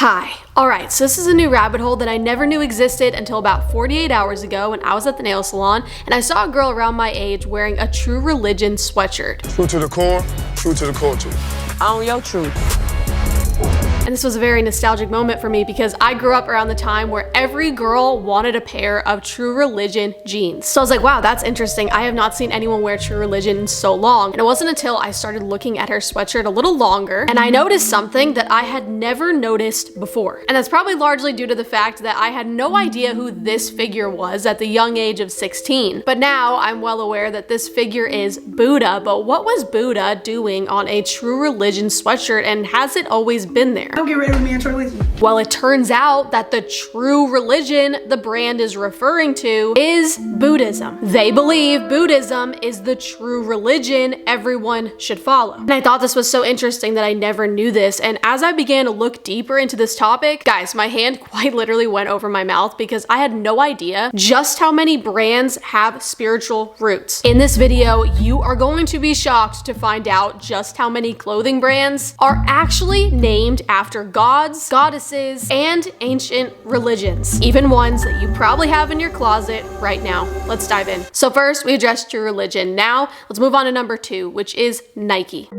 Hi. Alright, so this is a new rabbit hole that I never knew existed until about 48 hours ago when I was at the nail salon and I saw a girl around my age wearing a True Religion sweatshirt. True to the core, true to the culture. On your truth. And this was a very nostalgic moment for me because I grew up around the time where every girl wanted a pair of True Religion jeans. So I was like, wow, that's interesting. I have not seen anyone wear True Religion in so long. And it wasn't until I started looking at her sweatshirt a little longer and I noticed something that I had never noticed before. And that's probably largely due to the fact that I had no idea who this figure was at the young age of 16. But now I'm well aware that this figure is Buddha. But what was Buddha doing on a True Religion sweatshirt, and has it always been there? Don't get rid of me, Charlie. Well, it turns out that the True Religion the brand is referring to is Buddhism. They believe Buddhism is the true religion everyone should follow. And I thought this was so interesting that I never knew this. And as I began to look deeper into this topic, guys, my hand quite literally went over my mouth because I had no idea just how many brands have spiritual roots. In this video, you are going to be shocked to find out just how many clothing brands are actually named after gods, goddesses, and ancient religions, even ones that you probably have in your closet right now. Let's dive in. So first, we addressed True Religion. Now, let's move on to number 2, which is Nike.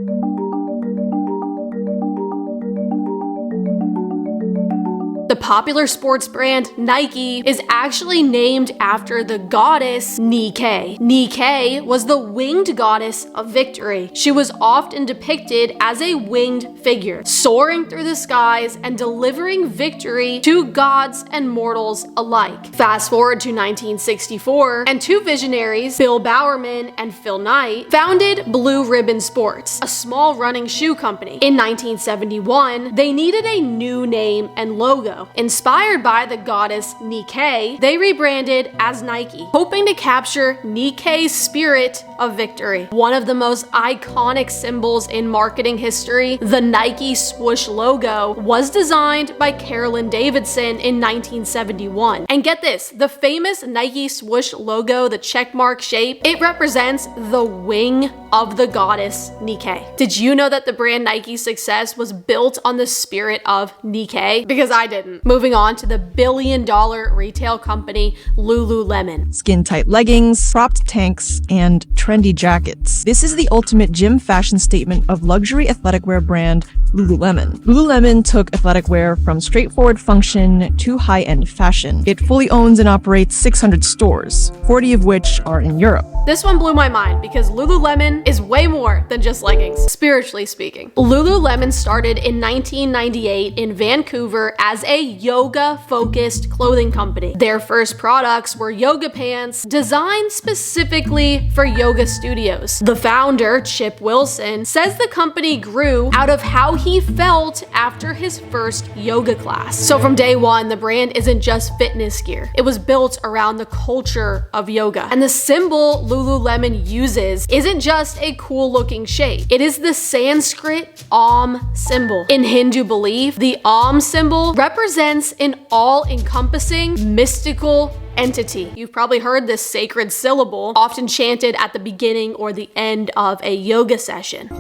The popular sports brand Nike is actually named after the goddess Nike. Nike was the winged goddess of victory. She was often depicted as a winged figure, soaring through the skies and delivering victory to gods and mortals alike. Fast forward to 1964, and two visionaries, Bill Bowerman and Phil Knight, founded Blue Ribbon Sports, a small running shoe company. In 1971, they needed a new name and logo. Inspired by the goddess Nike, they rebranded as Nike, hoping to capture Nike's spirit of victory. One of the most iconic symbols in marketing history, the Nike swoosh logo, was designed by Carolyn Davidson in 1971. And get this, the famous Nike swoosh logo, the checkmark shape, it represents the wing of the goddess Nike. Did you know that the brand Nike's success was built on the spirit of Nike? Because I didn't. Moving on to the billion-dollar retail company Lululemon. Skin-tight leggings, cropped tanks, and trendy jackets. This is the ultimate gym fashion statement of luxury athletic wear brand Lululemon. Lululemon took athletic wear from straightforward function to high-end fashion. It fully owns and operates 600 stores, 40 of which are in Europe. This one blew my mind because Lululemon is way more than just leggings, spiritually speaking. Lululemon started in 1998 in Vancouver as a yoga-focused clothing company. Their first products were yoga pants designed specifically for yoga studios. The founder, Chip Wilson, says the company grew out of how he felt after his first yoga class. So from day one, the brand isn't just fitness gear. It was built around the culture of yoga. And the symbol Lululemon uses isn't just a cool looking shape. It is the Sanskrit Om symbol. In Hindu belief, the Om symbol represents an all-encompassing mystical entity. You've probably heard this sacred syllable often chanted at the beginning or the end of a yoga session.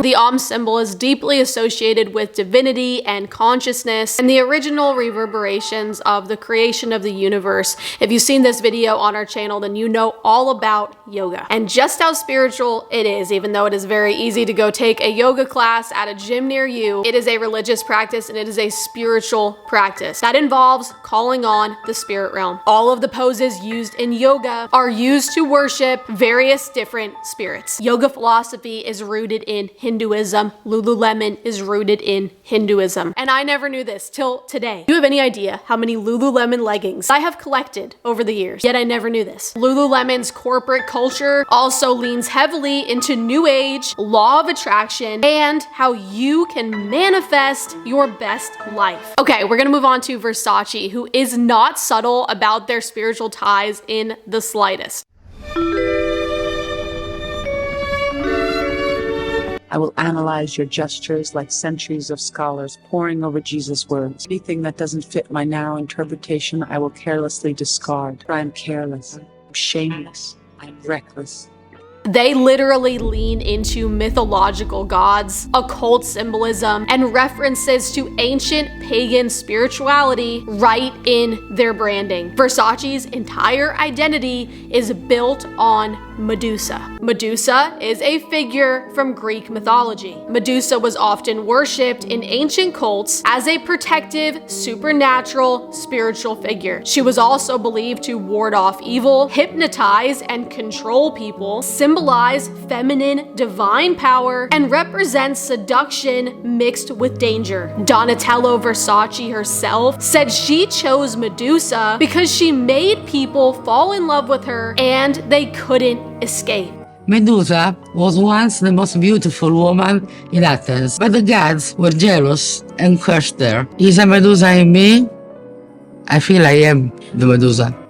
The Om symbol is deeply associated with divinity and consciousness and the original reverberations of the creation of the universe. If you've seen this video on our channel, then you know all about yoga and just how spiritual it is. Even though it is very easy to go take a yoga class at a gym near you, it is a religious practice and it is a spiritual practice that involves calling on the spirit realm. All of the poses used in yoga are used to worship various different spirits. Yoga philosophy is rooted in Hinduism. Lululemon is rooted in Hinduism. And I never knew this till today. Do you have any idea how many Lululemon leggings I have collected over the years? Yet I never knew this. Lululemon's corporate culture also leans heavily into new age, law of attraction, and how you can manifest your best life. Okay, we're gonna move on to Versace, who is not subtle about their spiritual ties in the slightest. I will analyze your gestures like centuries of scholars poring over Jesus' words. Anything that doesn't fit my narrow interpretation, I will carelessly discard. For I am careless. I'm shameless. I'm reckless. They literally lean into mythological gods, occult symbolism, and references to ancient pagan spirituality right in their branding. Versace's entire identity is built on Medusa. Medusa is a figure from Greek mythology. Medusa was often worshipped in ancient cults as a protective, supernatural, spiritual figure. She was also believed to ward off evil, hypnotize and control people, symbolize feminine divine power, and represent seduction mixed with danger. Donatella Versace herself said she chose Medusa because she made people fall in love with her and they couldn't escape. Medusa was once the most beautiful woman in Athens, but the gods were jealous and cursed her. Is a Medusa in me? I feel I am the Medusa.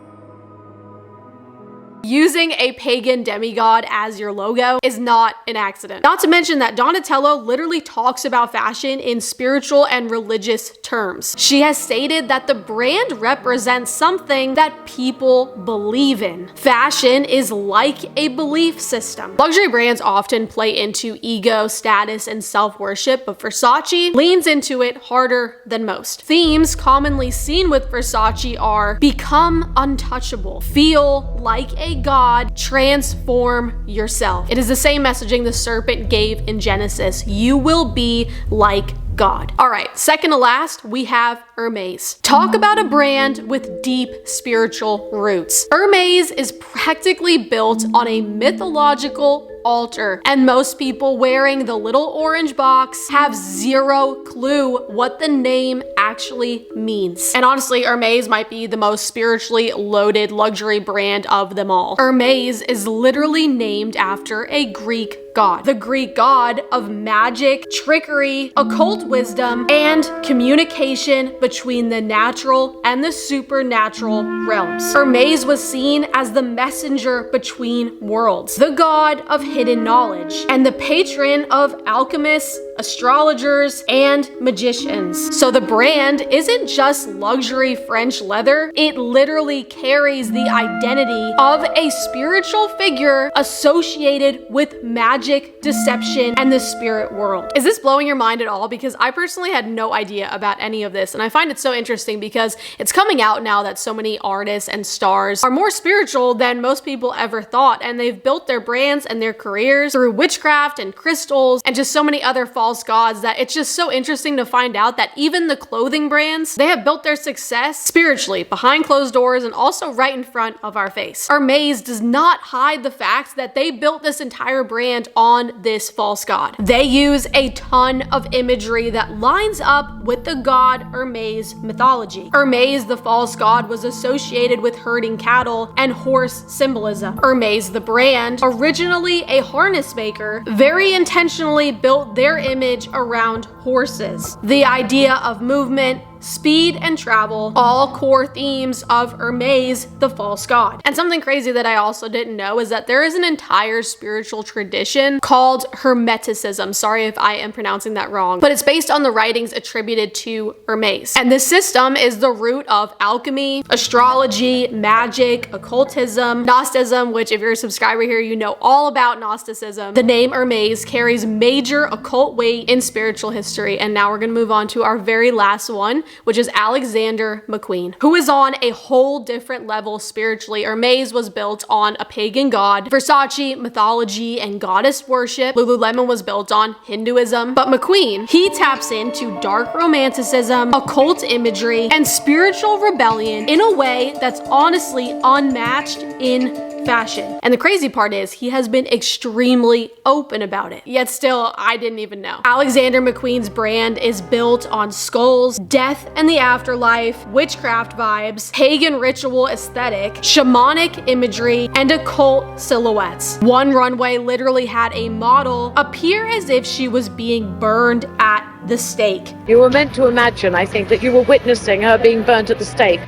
Using a pagan demigod as your logo is not an accident. Not to mention that Donatella literally talks about fashion in spiritual and religious terms. She has stated that the brand represents something that people believe in. Fashion is like a belief system. Luxury brands often play into ego, status, and self-worship, but Versace leans into it harder than most. Themes commonly seen with Versace are become untouchable, feel like a god, transform yourself. It is the same messaging the serpent gave in Genesis. You will be like God. All right, second to last, we have Hermes. Talk about a brand with deep spiritual roots. Hermes is practically built on a mythological altar, and most people wearing the little orange box have zero clue what the name actually means. And honestly, Hermes might be the most spiritually loaded luxury brand of them all. Hermes is literally named after a Greek god, the Greek god of magic, trickery, occult wisdom, and communication between the natural and the supernatural realms. Hermes was seen as the messenger between worlds, the god of hidden knowledge, and the patron of alchemists, astrologers, and magicians. So the brand isn't just luxury French leather, it literally carries the identity of a spiritual figure associated with magic, deception, and the spirit world. Is this blowing your mind at all? Because I personally had no idea about any of this, and I find it so interesting because it's coming out now that so many artists and stars are more spiritual than most people ever thought, and they've built their brands and their careers through witchcraft and crystals and just so many other false gods that it's just so interesting to find out that even the clothing brands, they have built their success spiritually behind closed doors and also right in front of our face. Hermes does not hide the fact that they built this entire brand on this false god. They use a ton of imagery that lines up with the god Hermes mythology. Hermes, the false god, was associated with herding cattle and horse symbolism. Hermes, the brand, originally a harness maker, very intentionally built their image around horses. The idea of movement, speed, and travel, all core themes of Hermes, the false god. And something crazy that I also didn't know is that there is an entire spiritual tradition called Hermeticism. Sorry if I am pronouncing that wrong, but it's based on the writings attributed to Hermes. And this system is the root of alchemy, astrology, magic, occultism, Gnosticism, which if you're a subscriber here, you know all about Gnosticism. The name Hermes carries major occult weight in spiritual history. And now we're gonna move on to our very last one, which is Alexander McQueen, who is on a whole different level spiritually. Hermes was built on a pagan god, Versace, mythology, and goddess worship. Lululemon was built on Hinduism. But McQueen, he taps into dark romanticism, occult imagery, and spiritual rebellion in a way that's honestly unmatched in fashion. And the crazy part is he has been extremely open about it. Yet still, I didn't even know. Alexander McQueen's brand is built on skulls, death and the afterlife, witchcraft vibes, pagan ritual aesthetic, shamanic imagery, and occult silhouettes. One runway literally had a model appear as if she was being burned at the stake. You were meant to imagine, I think, that you were witnessing her being burnt at the stake.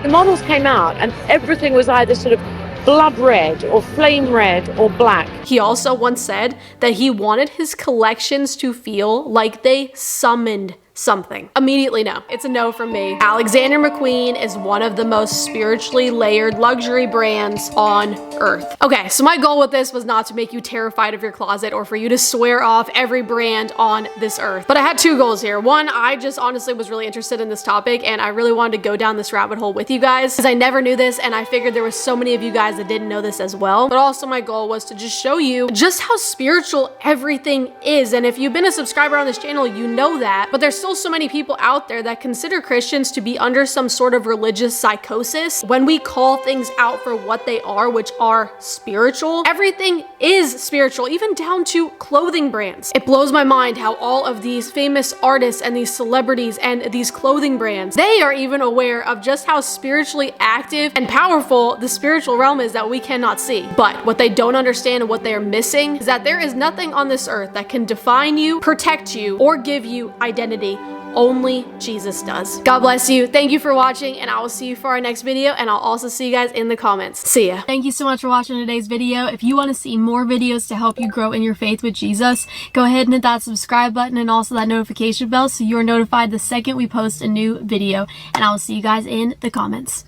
The models came out and everything was either sort of blood red or flame red or black. He also once said that he wanted his collections to feel like they summoned something. Immediately no. It's a no from me. Alexander McQueen is one of the most spiritually layered luxury brands on earth. Okay, so my goal with this was not to make you terrified of your closet or for you to swear off every brand on this earth. But I had two goals here. One, I just honestly was really interested in this topic and I really wanted to go down this rabbit hole with you guys because I never knew this and I figured there was so many of you guys that didn't know this as well. But also my goal was to just show you just how spiritual everything is. And if you've been a subscriber on this channel, you know that. But there's still so many people out there that consider Christians to be under some sort of religious psychosis when we call things out for what they are, which are spiritual. Everything is spiritual, even down to clothing brands. It blows my mind how all of these famous artists and these celebrities and these clothing brands, they are even aware of just how spiritually active and powerful the spiritual realm is that we cannot see. But what they don't understand and what they are missing is that there is nothing on this earth that can define you, protect you, or give you identity. Only Jesus does. God bless you. Thank you for watching, and I will see you for our next video, and I'll also see you guys in the comments. See ya. Thank you so much for watching today's video. If you want to see more videos to help you grow in your faith with Jesus, go ahead and hit that subscribe button and also that notification bell so you're notified the second we post a new video, and I will see you guys in the comments.